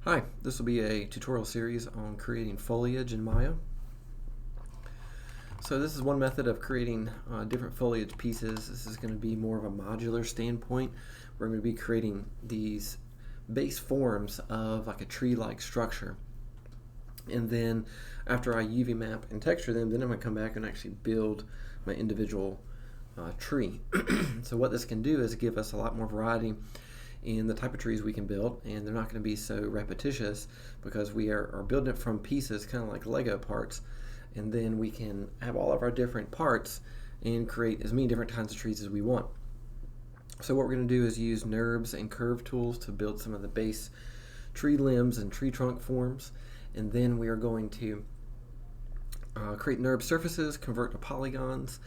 Hi, this will be a tutorial series on creating foliage in Maya. So this is one method of creating different foliage pieces. This is going to be more of a modular standpoint. We're going to be creating these base forms of like a tree-like structure. And then after I UV map and texture them, then I'm going to come back and actually build my individual tree. So what this can do is give us a lot more variety in the type of trees we can build, and they're not going to be so repetitious because we are building it from pieces, kind of like Lego parts, and then we can have all of our different parts and create as many different kinds of trees as we want. So what we're going to do is use NURBS and curve tools to build some of the base tree limbs and tree trunk forms, and then we are going to create NURBS surfaces, convert to polygons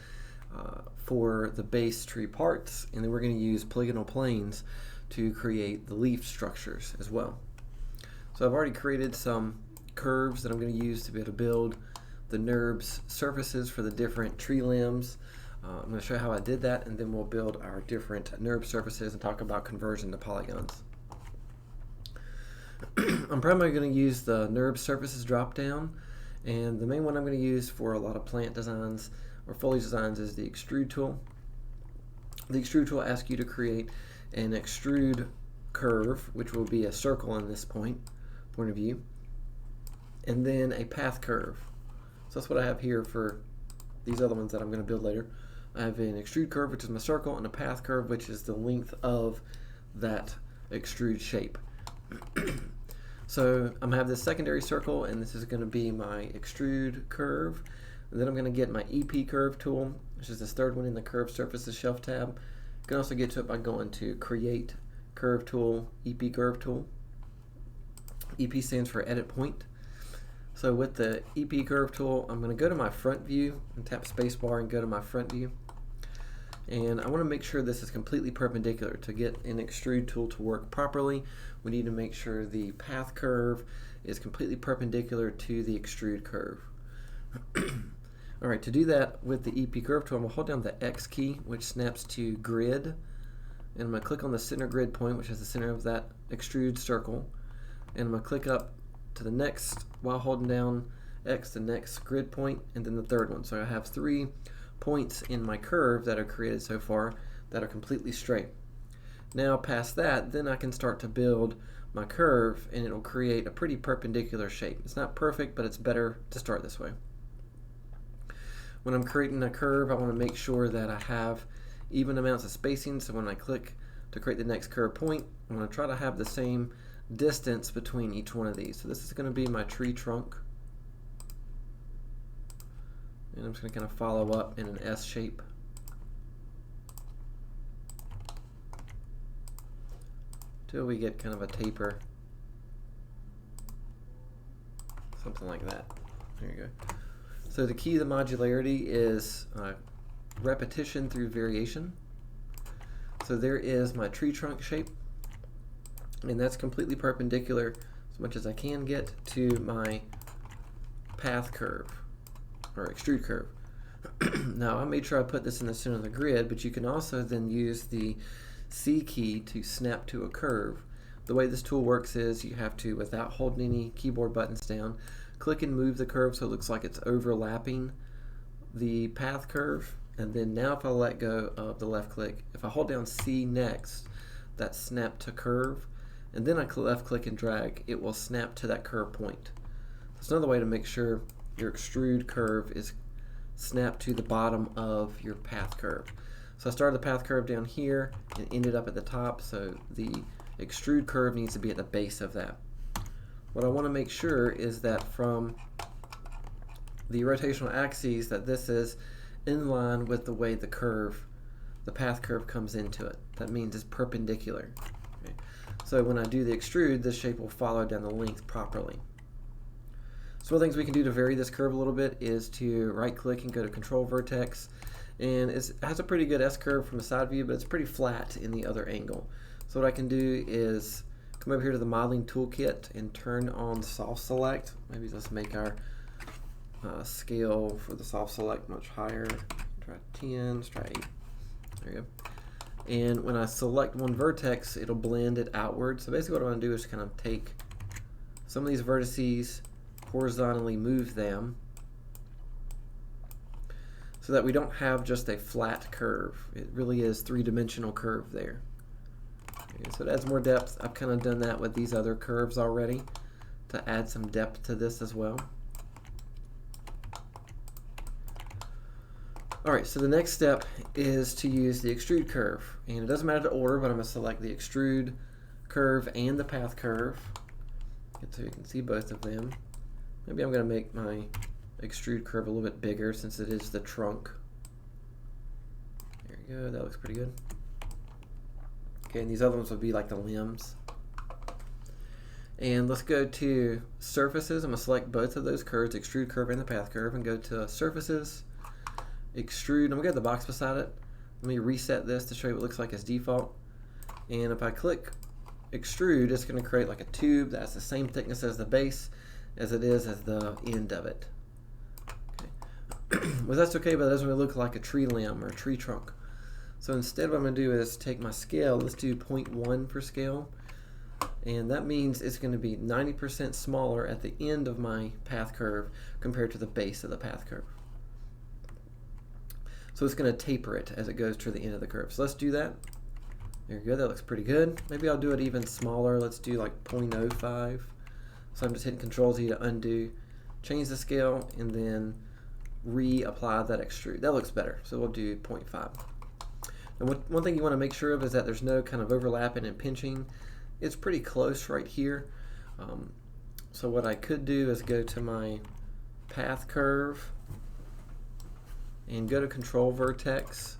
for the base tree parts, and then we're going to use polygonal planes to create the leaf structures as well. So I've already created some curves that I'm going to use to be able to build the NURBS surfaces for the different tree limbs. I'm going to show you how I did that, and then we'll build our different NURBS surfaces and talk about conversion to polygons. I'm primarily going to use the NURBS surfaces drop down, and the main one I'm going to use for a lot of plant designs or foliage designs is the Extrude tool. The Extrude tool asks you to create an extrude curve, which will be a circle in this point of view, and then a path curve. So that's what I have here for these other ones that I'm going to build later. I have an extrude curve, which is my circle, and a path curve, which is the length of that extrude shape. So I'm going to have this secondary circle, and this is going to be my extrude curve. And then I'm going to get my EP curve tool, which is this third one in the curve surfaces shelf tab. You can also get to it by going to Create Curve Tool, EP Curve Tool. EP stands for Edit Point. So with the EP Curve Tool, I'm going to go to my front view and tap Spacebar and go to my front view. And I want to make sure this is completely perpendicular. To get an extrude tool to work properly, we need to make sure the path curve is completely perpendicular to the extrude curve. Alright, to do that with the EP curve tool, I'm going to hold down the X key, which snaps to grid, and I'm going to click on the center grid point, which is the center of that extrude circle, and I'm going to click up to the next, while holding down X, the next grid point, and then the third one. So I have 3 points in my curve that are created so far that are completely straight. Now past that, then I can start to build my curve, and it'll create a pretty perpendicular shape. It's not perfect, but it's better to start this way. When I'm creating a curve, I want to make sure that I have even amounts of spacing, so when I click to create the next curve point, I'm going to try to have the same distance between each one of these. So this is going to be my tree trunk, and I'm just going to kind of follow up in an S shape. Till we get kind of a taper, something like that. There you go. So the key to the modularity is repetition through variation. So there is my tree trunk shape, and that's completely perpendicular as much as I can get to my path curve or extrude curve. Now I made sure I put this in the center of the grid, but you can also then use the C key to snap to a curve. The way this tool works is you have to, without holding any keyboard buttons down, click and move the curve so it looks like it's overlapping the path curve, and then now if I let go of the left click, if I hold down C next, that's snap to curve, and then I left click and drag, it will snap to that curve point. That's another way to make sure your extrude curve is snapped to the bottom of your path curve. So I started the path curve down here and ended up at the top, so the extrude curve needs to be at the base of that. What I want to make sure is that from the rotational axes that this is in line with the way the path curve comes into it. That means it's perpendicular. Okay. So when I do the extrude, this shape will follow down the length properly. So one of the things we can do to vary this curve a little bit is to right click and go to Control Vertex, and it has a pretty good S curve from the side view, but it's pretty flat in the other angle. So what I can do is come over here to the modeling toolkit and turn on soft select. Maybe let's make our scale for the soft select much higher. Try 10, let's try 8. There you go. And when I select one vertex, it'll blend it outward. So basically what I want to do is kind of take some of these vertices, horizontally move them so that we don't have just a flat curve. It really is three-dimensional curve there. Okay, so it adds more depth. I've kind of done that with these other curves already to add some depth to this as well. Alright, so the next step is to use the extrude curve. And it doesn't matter the order, but I'm going to select the extrude curve and the path curve, so you can see both of them. Maybe I'm going to make my extrude curve a little bit bigger since it is the trunk. There you go, that looks pretty good. Okay, and these other ones would be like the limbs. And let's go to surfaces. I'm going to select both of those curves, the extrude curve and the path curve, and go to surfaces, extrude. I'm going to go to the box beside it. Let me reset this to show you what it looks like as default. And if I click extrude, it's going to create like a tube that's the same thickness as the base as it is as the end of it. Okay. Well, that's okay, but it doesn't really look like a tree limb or a tree trunk. So instead what I'm going to do is take my scale. Let's do 0.1 for scale. And that means it's going to be 90% smaller at the end of my path curve compared to the base of the path curve. So it's going to taper it as it goes to the end of the curve. So let's do that. There you go, that looks pretty good. Maybe I'll do it even smaller. Let's do like 0.05. So I'm just hitting Control-Z to undo, change the scale, and then reapply that extrude. That looks better. So we'll do 0.5. And one thing you want to make sure of is that there's no kind of overlapping and pinching. It's pretty close right here. So what I could do is go to my path curve and go to Control Vertex,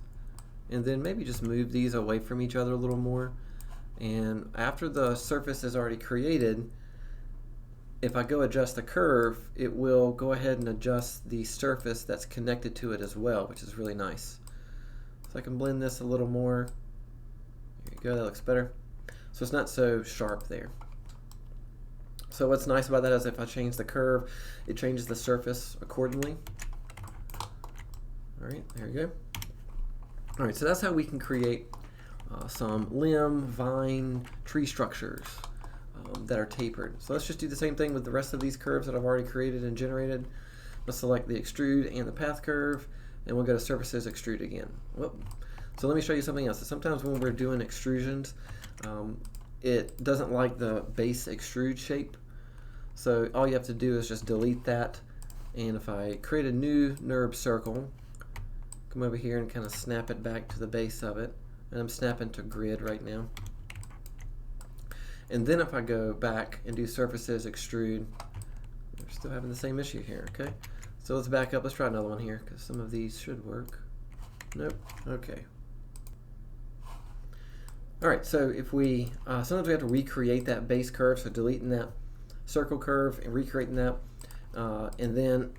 and then maybe just move these away from each other a little more. And after the surface is already created, if I go adjust the curve, it will go ahead and adjust the surface that's connected to it as well, which is really nice. So I can blend this a little more. There you go, that looks better. So it's not so sharp there. So what's nice about that is if I change the curve, it changes the surface accordingly. All right, there you go. All right, so that's how we can create some limb, vine, tree structures that are tapered. So let's just do the same thing with the rest of these curves that I've already created and generated. Let's select the extrude and the path curve, and we'll go to surfaces, extrude again. Whoop. So let me show you something else. So sometimes when we're doing extrusions, it doesn't like the base extrude shape. So all you have to do is just delete that. And if I create a new NURBS circle, come over here and kind of snap it back to the base of it. And I'm snapping to grid right now. And then if I go back and do surfaces, extrude, we're still having the same issue here, okay? So let's back up. Let's try another one here because some of these should work. Nope. Okay. All right, so if we, sometimes we have to recreate that base curve, so deleting that circle curve and recreating that, and then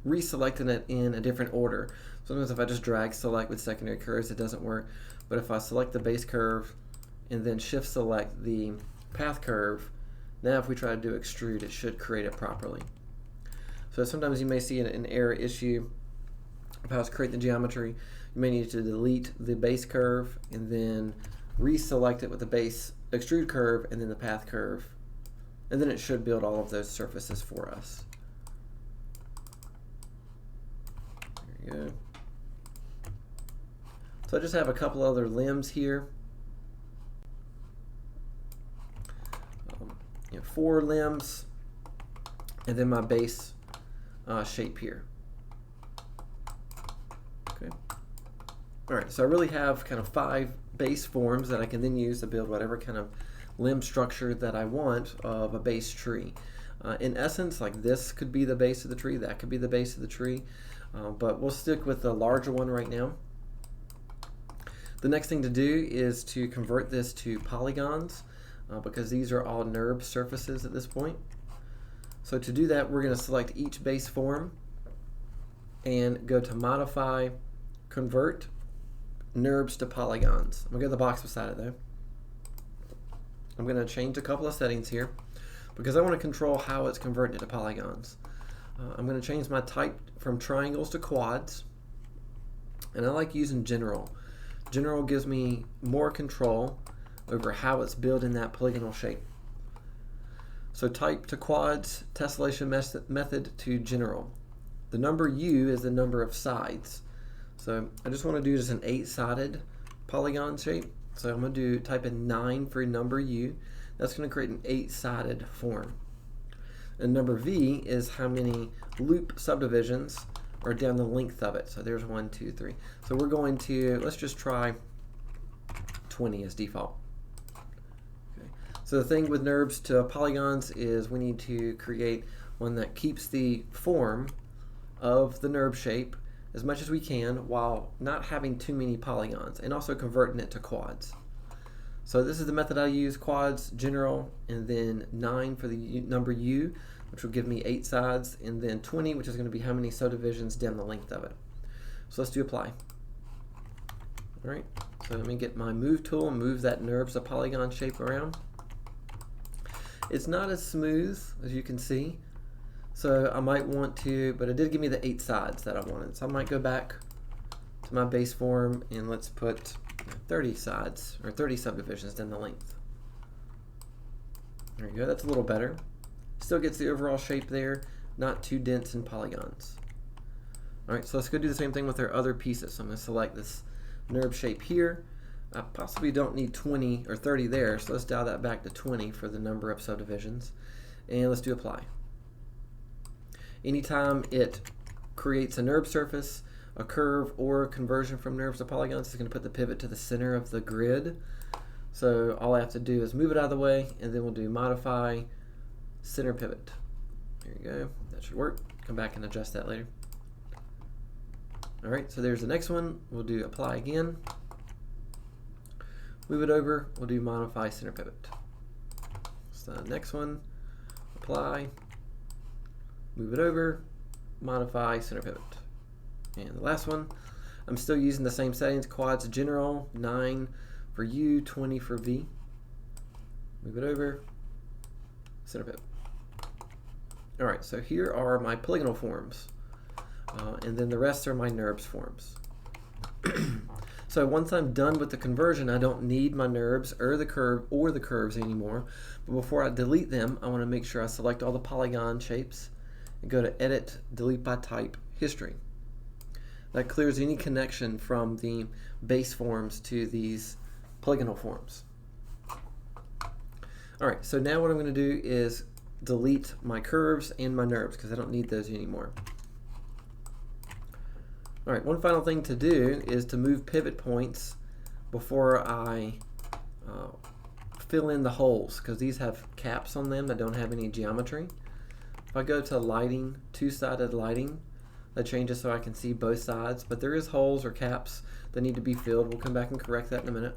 reselecting it in a different order. Sometimes if I just drag select with secondary curves, it doesn't work. But if I select the base curve and then shift select the path curve, now if we try to do extrude, it should create it properly. So sometimes you may see an error issue of how to create the geometry. You may need to delete the base curve and then reselect it with the base extrude curve and then the path curve. And then it should build all of those surfaces for us. There you go. So I just have a couple other limbs here. 4 limbs, and then my base shape here. Okay. All right, so I really have kind of 5 base forms that I can then use to build whatever kind of limb structure that I want of a base tree. In essence, like this could be the base of the tree, that could be the base of the tree, but we'll stick with the larger one right now. The next thing to do is to convert this to polygons, because these are all NURBS surfaces at this point. So to do that, we're going to select each base form and go to Modify, Convert, NURBS to Polygons. I'm going to go to the box beside it though. I'm going to change a couple of settings here because I want to control how it's converted into polygons. I'm going to change my type from triangles to quads, and I like using general. General gives me more control over how it's built in that polygonal shape. So type to quads, tessellation method to general. The number U is the number of sides. So I just want to do just an 8-sided polygon shape. So I'm going to type in 9 for number U. That's going to create an 8-sided form. And number V is how many loop subdivisions are down the length of it. So there's 1, 2, 3. So we're going to, let's just try 20 as default. Okay. So the thing with NURBS to polygons is we need to create one that keeps the form of the NURB shape as much as we can while not having too many polygons, and also converting it to quads. So this is the method I use: quads, general, and then 9 for the number U, which will give me 8 sides, and then 20, which is going to be how many subdivisions down the length of it. So let's do apply. All right, so let me get my move tool and move that NURBS a polygon shape around. It's not as smooth as you can see, so I might want to, but it did give me the 8 sides that I wanted. So I might go back to my base form and let's put 30 sides, or 30 subdivisions down the length. There you go, that's a little better. Still gets the overall shape there, not too dense in polygons. Alright, so let's go do the same thing with our other pieces. So I'm going to select this NURB shape here. I possibly don't need 20 or 30 there, so let's dial that back to 20 for the number of subdivisions. And let's do apply. Anytime it creates a NURB surface, a curve, or a conversion from NURBS to polygons, it's going to put the pivot to the center of the grid. So all I have to do is move it out of the way, and then we'll do modify center pivot. There you go. That should work. Come back and adjust that later. All right, so there's the next one. We'll do apply again. Move it over. We'll do modify center pivot. So the next one, apply. Move it over. Modify center pivot. And the last one, I'm still using the same settings: quads, general, 9 for U, 20 for V. Move it over, center pivot. All right, so here are my polygonal forms, and then the rest are my NURBS forms. So once I'm done with the conversion, I don't need my NURBS or the curves anymore. But before I delete them, I want to make sure I select all the polygon shapes and go to Edit, Delete by Type, History. That clears any connection from the base forms to these polygonal forms. Alright, so now what I'm going to do is delete my curves and my NURBS because I don't need those anymore. Alright, one final thing to do is to move pivot points before I fill in the holes, because these have caps on them that don't have any geometry. If I go to lighting, two-sided lighting, that changes so I can see both sides, but there is holes or caps that need to be filled. We'll come back and correct that in a minute.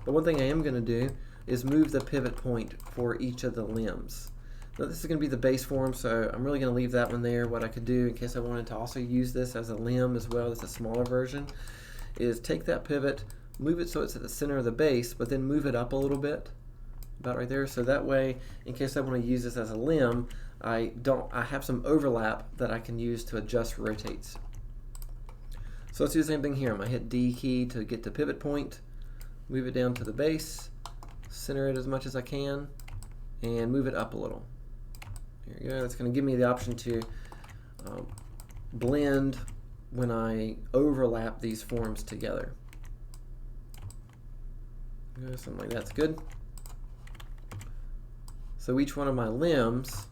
But one thing I am going to do is move the pivot point for each of the limbs. Now this is going to be the base form, so I'm really going to leave that one there. What I could do in case I wanted to also use this as a limb as well, as a smaller version, is take that pivot, move it so it's at the center of the base, but then move it up a little bit, about right there, so that way in case I want to use this as a limb, I have some overlap that I can use to adjust rotates. So let's do the same thing here. I'm going to hit D key to get the pivot point, move it down to the base, center it as much as I can, and move it up a little. There you go. That's going to give me the option to blend when I overlap these forms together. Something like that's good. So each one of my limbs,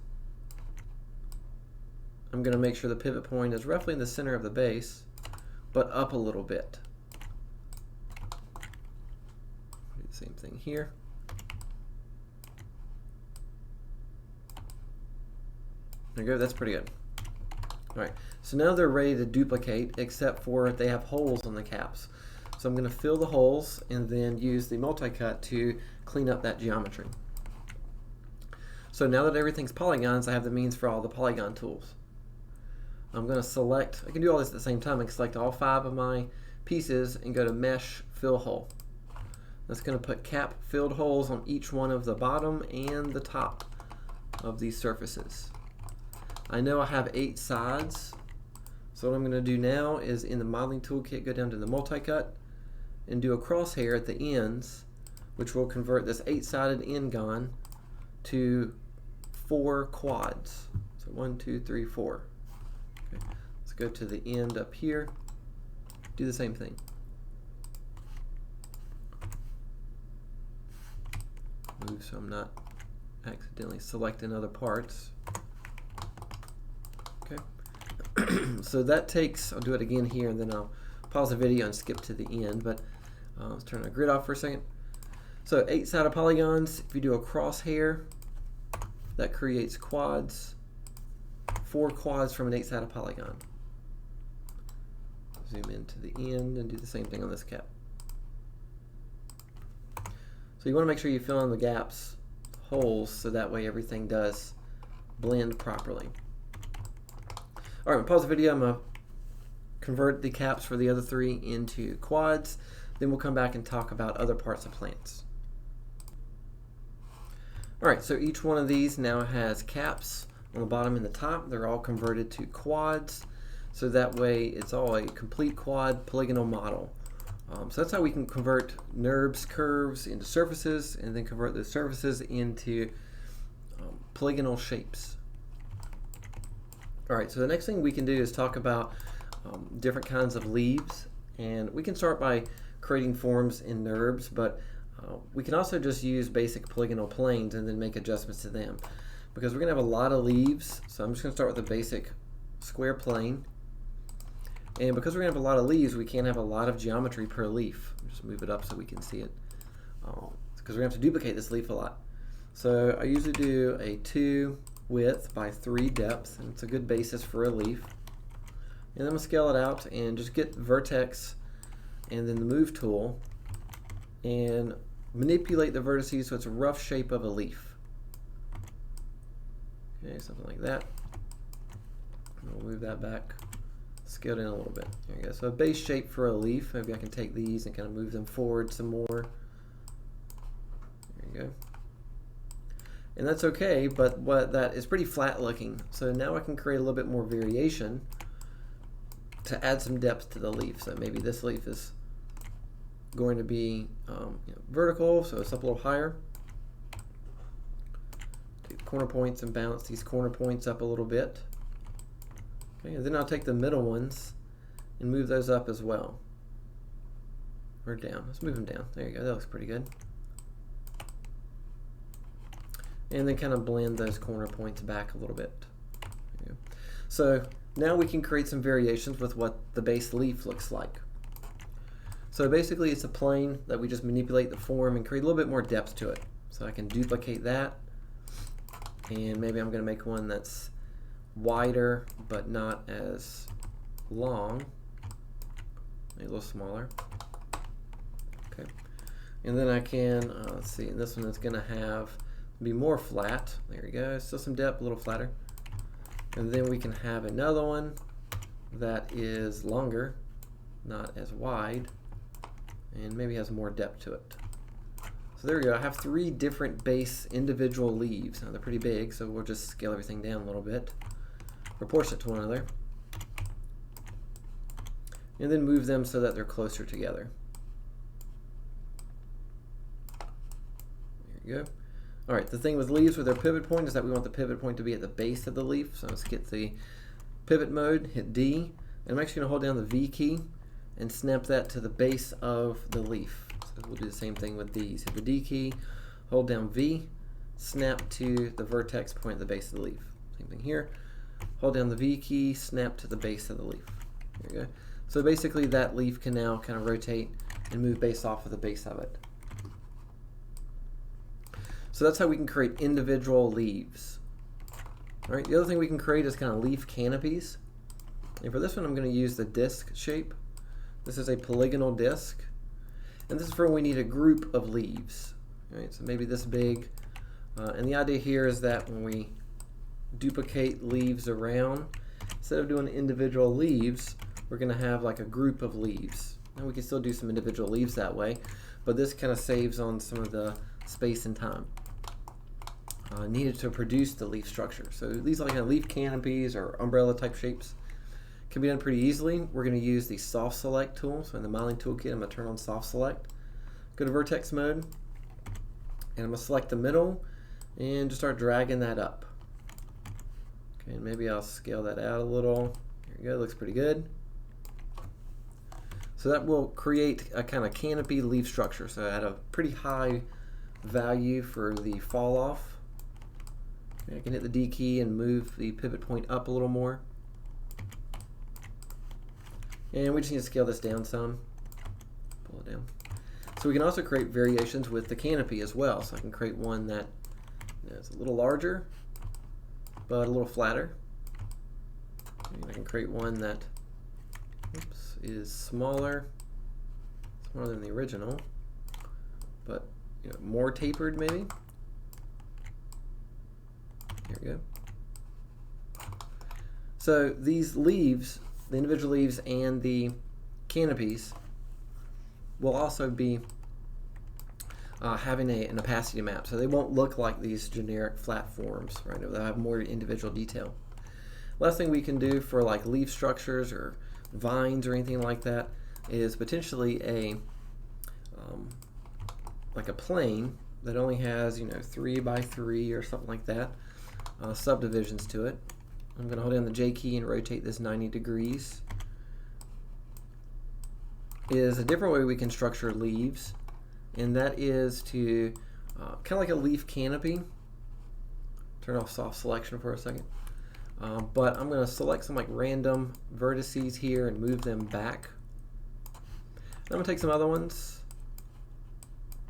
I'm going to make sure the pivot point is roughly in the center of the base, but up a little bit. Do the same thing here. There you go, that's pretty good. Alright, so now they're ready to duplicate, except for they have holes on the caps. So I'm going to fill the holes and then use the multi-cut to clean up that geometry. So now that everything's polygons, I have the means for all the polygon tools. I'm going to select, I can do all this at the same time. I can select all 5 of my pieces and go to Mesh, Fill Hole. That's going to put cap filled holes on each one of the bottom and the top of these surfaces. I know I have 8 sides, so what I'm going to do now is in the modeling toolkit go down to the multi-cut and do a crosshair at the ends, which will convert this 8-sided end-gon to 4 quads. So 1, 2, 3, 4. Okay. Let's go to the end up here. Do the same thing. Move so I'm not accidentally selecting other parts. Okay. So that takes, I'll do it again here and then I'll pause the video and skip to the end, but let's turn the grid off for a second. So 8-sided polygons, if you do a crosshair, that creates quads, 4 quads from an 8-sided polygon. Zoom into the end and do the same thing on this cap. So you want to make sure you fill in the gaps, holes, so that way everything does blend properly. All right, pause the video. I'm going to convert the caps for the other 3 into quads. Then we'll come back and talk about other parts of plants. All right, so each one of these now has caps on the bottom and the top. They're all converted to quads. So that way it's all a complete quad polygonal model. So that's how we can convert NURBS curves into surfaces and then convert the surfaces into polygonal shapes. All right, so the next thing we can do is talk about different kinds of leaves. And we can start by creating forms in NURBS, but we can also just use basic polygonal planes and then make adjustments to them. Because we're going to have a lot of leaves, so I'm just going to start with a basic square plane. And because we're going to have a lot of leaves, we can't have a lot of geometry per leaf. Just move it up so we can see it. Because we're going to have to duplicate this leaf a lot. So I usually do a 2 width by 3 depth, and it's a good basis for a leaf. And then I'm going to scale it out and just get vertex and then the move tool and manipulate the vertices so it's a rough shape of a leaf. Okay, something like that. We'll move that back. Scale it in a little bit. There you go. So a base shape for a leaf. Maybe I can take these and kind of move them forward some more. There you go. And that's okay, but what that is pretty flat looking. So now I can create a little bit more variation to add some depth to the leaf. So maybe this leaf is going to be vertical, so it's up a little higher. Take the corner points and bounce these corner points up a little bit. Okay, and then I'll take the middle ones and move those up as well. Or down. Let's move them down. There you go. That looks pretty good. And then kind of blend those corner points back a little bit. There you go. So now we can create some variations with what the base leaf looks like. So basically it's a plane that we just manipulate the form and create a little bit more depth to it. So I can duplicate that. And maybe I'm going to make one that's wider but not as long, maybe a little smaller. Okay, and then I can let's see, this one is going to have be more flat. There you go, still some depth, a little flatter. And then we can have another one that is longer, not as wide, and maybe has more depth to it. So there we go. I have 3 different base individual leaves. Now they're pretty big, so we'll just scale everything down a little bit, proportionate to one another, and then move them so that they're closer together. There you go. All right, the thing with leaves with their pivot point is that we want the pivot point to be at the base of the leaf. So let's get the pivot mode, hit D, and I'm actually going to hold down the V key and snap that to the base of the leaf. So we'll do the same thing with these. Hit the D key, hold down V, snap to the vertex point at the base of the leaf. Same thing here. Hold down the V key, snap to the base of the leaf. There you go. So basically that leaf can now kind of rotate and move based off of the base of it. So that's how we can create individual leaves. All right, the other thing we can create is kind of leaf canopies. And for this one I'm going to use the disc shape. This is a polygonal disc. And this is for when we need a group of leaves. All right, so maybe this big. And the idea here is that when we duplicate leaves around, instead of doing individual leaves, we're going to have like a group of leaves. And we can still do some individual leaves that way, but this kind of saves on some of the space and time needed to produce the leaf structure. So these are like kind of leaf canopies or umbrella type shapes. Can be done pretty easily. We're going to use the soft select tool. So in the modeling toolkit, I'm going to turn on soft select. Go to vertex mode, and I'm going to select the middle and just start dragging that up. And maybe I'll scale that out a little. There you go, looks pretty good. So that will create a kind of canopy leaf structure. So at a pretty high value for the fall off. I can hit the D key and move the pivot point up a little more. And we just need to scale this down some. Pull it down. So we can also create variations with the canopy as well. So I can create one that is a little larger, but a little flatter. And I can create one that is smaller than the original, but more tapered maybe. There we go. So these leaves, the individual leaves and the canopies, will also be having an opacity map, so they won't look like these generic flat forms, right? They'll have more individual detail. Last thing we can do for like leaf structures or vines or anything like that is potentially a like a plane that only has 3 by 3 or something like that, subdivisions to it. I'm going to hold down the J key and rotate this 90 degrees. Is a different way we can structure leaves, and that is to kind of like a leaf canopy. Turn off soft selection for a second. But I'm going to select some like random vertices here and move them back. I'm going to take some other ones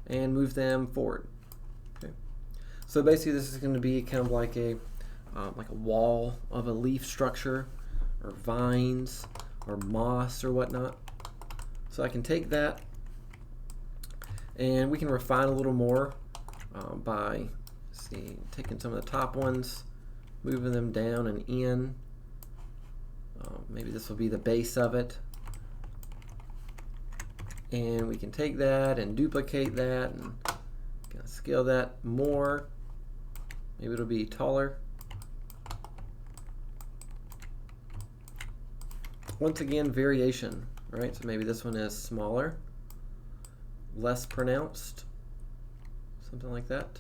and move them forward. Okay. So basically this is going to be kind of like a wall of a leaf structure, or vines, or moss, or whatnot. So I can take that and we can refine a little more by taking some of the top ones, moving them down and in. Maybe this will be the base of it. And we can take that and duplicate that and kind of scale that more. Maybe it'll be taller. Once again, variation, right? So maybe this one is smaller, less pronounced, something like that.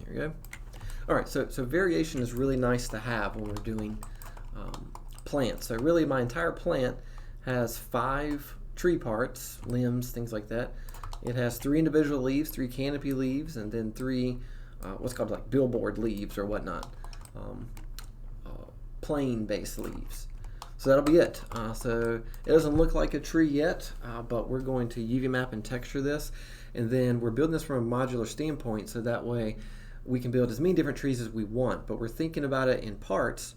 There we go. All right, so variation is really nice to have when we're doing plants. So really my entire plant has 5 tree parts, limbs, things like that. It has 3 individual leaves, 3 canopy leaves, and then 3 what's called like billboard leaves or whatnot, plain base leaves. So that'll be it. So it doesn't look like a tree yet, but we're going to UV map and texture this, and then we're building this from a modular standpoint, so that way we can build as many different trees as we want, but we're thinking about it in parts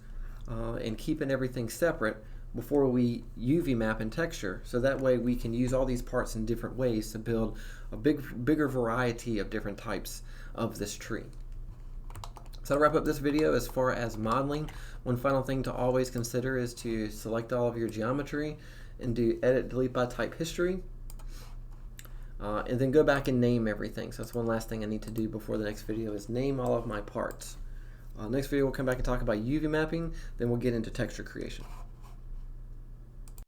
and keeping everything separate before we UV map and texture, so that way we can use all these parts in different ways to build a bigger variety of different types of this tree. So to wrap up this video as far as modeling, one final thing to always consider is to select all of your geometry and do edit delete by type history, and then go back and name everything. So that's one last thing I need to do before the next video, is name all of my parts. Next video we'll come back and talk about UV mapping, then we'll get into texture creation.